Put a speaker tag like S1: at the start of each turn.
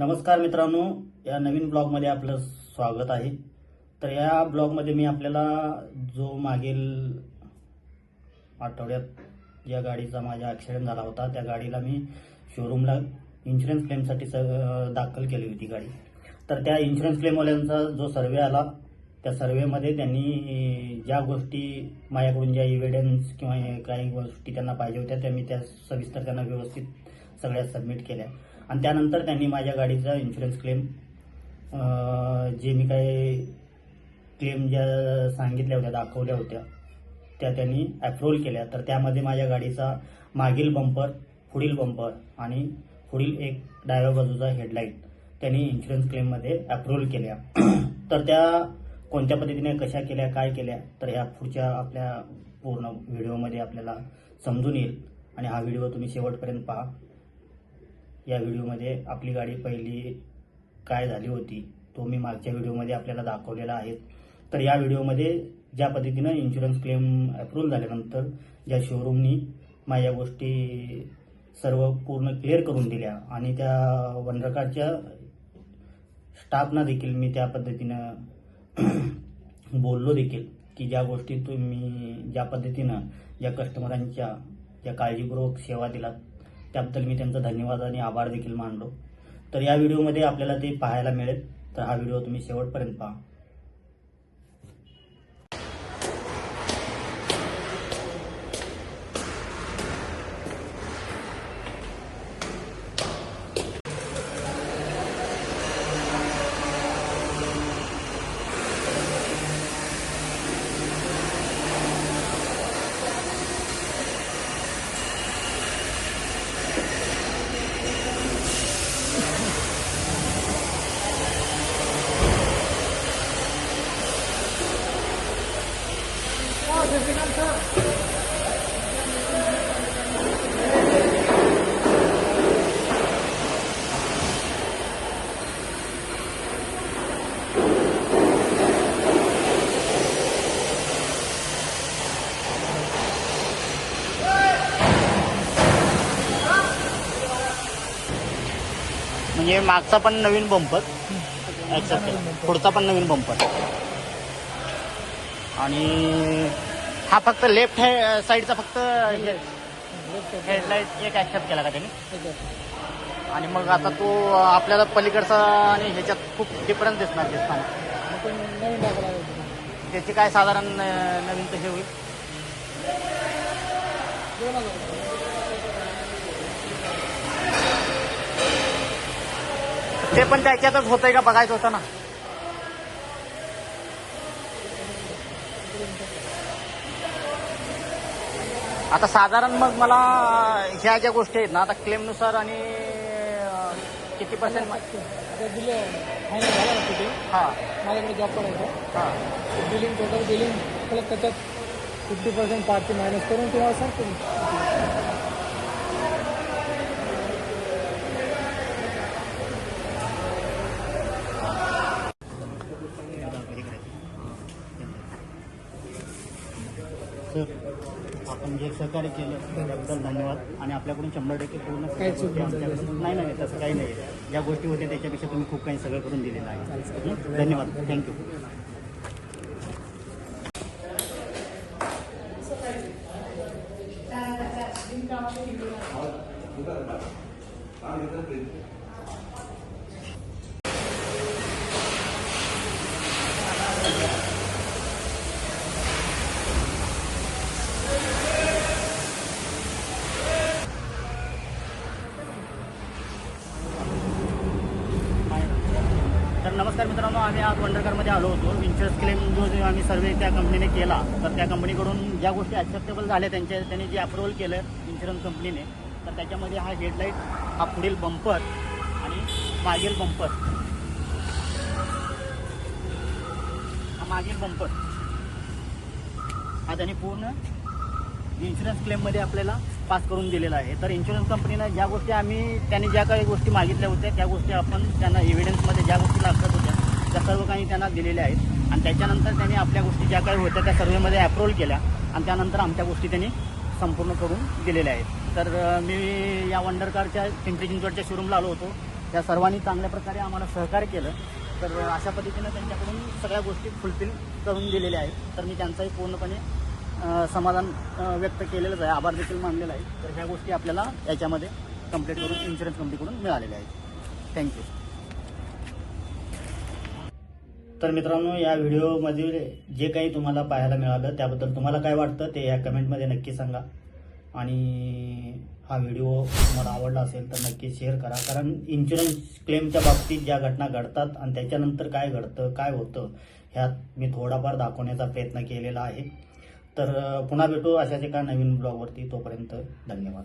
S1: नमस्कार मित्रांनो, या नवीन ब्लॉगमध्ये आपलं स्वागत आहे। तर या ब्लॉगमध्ये मी आपल्याला जो मागील आठवड्यात या गाडीचा माझा ॲक्सिडेंट झाला होता, त्या गाडीला मी शोरूमला इन्शुरन्स क्लेमसाठी दाखल केली होती गाडी। तर त्या इन्शुरन्स क्लेमवाल्यांचा जो सर्वे आला, त्या सर्वेमध्ये त्यांनी ज्या गोष्टी माझ्याकडून ज्या एव्हिडन्स किंवा काही गोष्टी त्यांना पाहिजे होत्या त्या मी त्या सविस्तर त्यांना व्यवस्थित सगळ्या सबमिट केल्या। आणि त्यानंतर त्यांनी माझ्या गाडीचा इन्शुरन्स क्लेम जे मी काही क्लेम ज्या सांगितल्या होत्या दाखवल्या होत्या त्या त्यांनी अप्रूव्हल केल्या। तर त्यामध्ये माझ्या गाडीचा मागील बंपर, पुढील बंपर आणि पुढील एक डाव्या बाजूचा हेडलाईट त्यांनी इन्शुरन्स क्लेममध्ये अप्रूव्हल केल्या। तर त्या कोणत्या पद्धतीने कशा केल्या, काय केल्या, तर ह्या पुढच्या आपल्या पूर्ण व्हिडिओमध्ये आपल्याला समजून येईल। आणि हा व्हिडिओ तुम्ही शेवटपर्यंत पहा। या व्हिडिओमध्ये आपली गाडी पहिली काय झाली होती तो मी मागच्या व्हिडिओमध्ये आपल्याला दाखवलेला आहे। तर या व्हिडिओमध्ये ज्या पद्धतीनं इन्शुरन्स क्लेम अप्रूव्हल झाल्यानंतर ज्या शोरूमनी माझ्या गोष्टी सर्व पूर्ण क्लिअर करून दिल्या आणि त्या वनरकारच्या स्टाफना देखील मी त्या पद्धतीनं बोललो देखील की ज्या गोष्टी तुम्ही ज्या पद्धतीनं ज्या कस्टमरांच्या ज्या काळजीपूर्वक सेवा दिलात त्याबद्दल मी त्यांचा धन्यवाद आणि आभार देखील मानलो। तर या व्हिडिओमध्ये आपल्याला ते पाहायला मिळेल। तर हा व्हिडिओ तुम्ही शेवटपर्यंत पहा। म्हणजे मागचा पण नवीन बंपर ॲक्सेप्ट, पुढचा पण नवीन बंपर आणि हा फक्त लेफ्ट साईडचा फक्त हेडलाईट एक ॲक्सेप्ट केला का त्यांनी। आणि मग आता तो आपल्याला पलीकडचा आणि ह्याच्यात खूप डिफरन्स दिसताना त्याची काय साधारण नवीन कशी होईल? ते पण त्याच्यातच होतंय का बघायचं होतं ना। आता साधारण मग मला ह्या ज्या गोष्टी आहेत ना आता क्लेमनुसार आणि किती पर्सेंट
S2: दिले फायनल झाला ना तिथे
S1: हां
S2: माझ्याकडे जॉब करायचं
S1: हां
S2: बिलिंग टोटल बिलिंग प्लस त्याच्यात 50% पार्टची मायनस करून तुम्हाला सांगतो मी।
S1: सर, आपण जे सहकार्य केलं त्याबद्दल धन्यवाद आणि आपल्याकडून 100% पूर्ण
S2: काही चूक नाही.
S1: आमच्याकडून नाही तसं काही नाही। ज्या गोष्टी होत्या त्याच्यापेक्षा तुम्ही खूप काही सगळं करून दिलेलं आहे। धन्यवाद, थँक्यू। तर नमस्कार मित्रांनो, आम्ही आज वंडरकारमध्ये आलो होतो। इन्शुरन्स क्लेम जो आम्ही सर्वे त्या कंपनीने केला, तर त्या कंपनीकडून ज्या गोष्टी ॲक्सेप्टेबल झाल्या त्यांनी जे अप्रूव्हल केलं इन्शुरन्स कंपनीने, तर त्याच्यामध्ये हा हेडलाईट, हा पुढील बंपर आणि मागील बंपर, हा मागील बंपर हा त्यांनी पूर्ण इन्शुरन्स क्लेममध्ये आपल्याला पास करून दिलेला आहे। तर इन्शुरन्स कंपनीनं ज्या गोष्टी त्यांनी ज्या काही गोष्टी मागितल्या होत्या त्या गोष्टी आपण त्यांना एव्हिडन्समध्ये ज्या गोष्टी लागत होत्या त्या सर्व काही त्यांना दिलेल्या आहेत। आणि त्याच्यानंतर त्यांनी आपल्या गोष्टी ज्या काही होत्या त्या सर्वेमध्ये अप्रूव्हल केल्या आणि त्यानंतर आमच्या गोष्टी त्यांनी संपूर्ण करून दिलेल्या आहेत। तर मी या वंडर कारच्या पिंपरी चिंचवडच्या शोरूमला आलो होतो त्या सर्वांनी चांगल्या प्रकारे आम्हाला सहकार्य केलं. तर अशा पद्धतीनं त्यांच्याकडून सगळ्या गोष्टी फुलफिल करून दिलेल्या आहेत. तर मी त्यांचाही पूर्णपणे समाधान व्यक्त केलेलंच आहे, आभार देखील मानलेला आहे. तर ह्या गोष्टी आपल्याला याच्यामध्ये कंप्लीट करून इन्शुरन्स कंपनीकडून मिळालेल्या आहेत. थँक्यू. तर मित्रांनो, या व्हिडिओमध्ये जे काही तुम्हाला पाहायला मिळालं त्याबद्दल तुम्हाला काय वाटतं ते या कमेंटमध्ये नक्की सांगा. आणि हा व्हिडिओ तुम्हाला आवडला असेल तर नक्की शेअर करा. कारण इन्शुरन्स क्लेमच्या बाबतीत ज्या घटना घडतात आणि त्याच्यानंतर काय घडतं, काय होतं, ह्यात मी थोडाफार दाखवण्याचा प्रयत्न केलेला आहे. तर पुन्हा भेटू अशाच एका नवीन ब्लॉगवरती. तोपर्यंत धन्यवाद.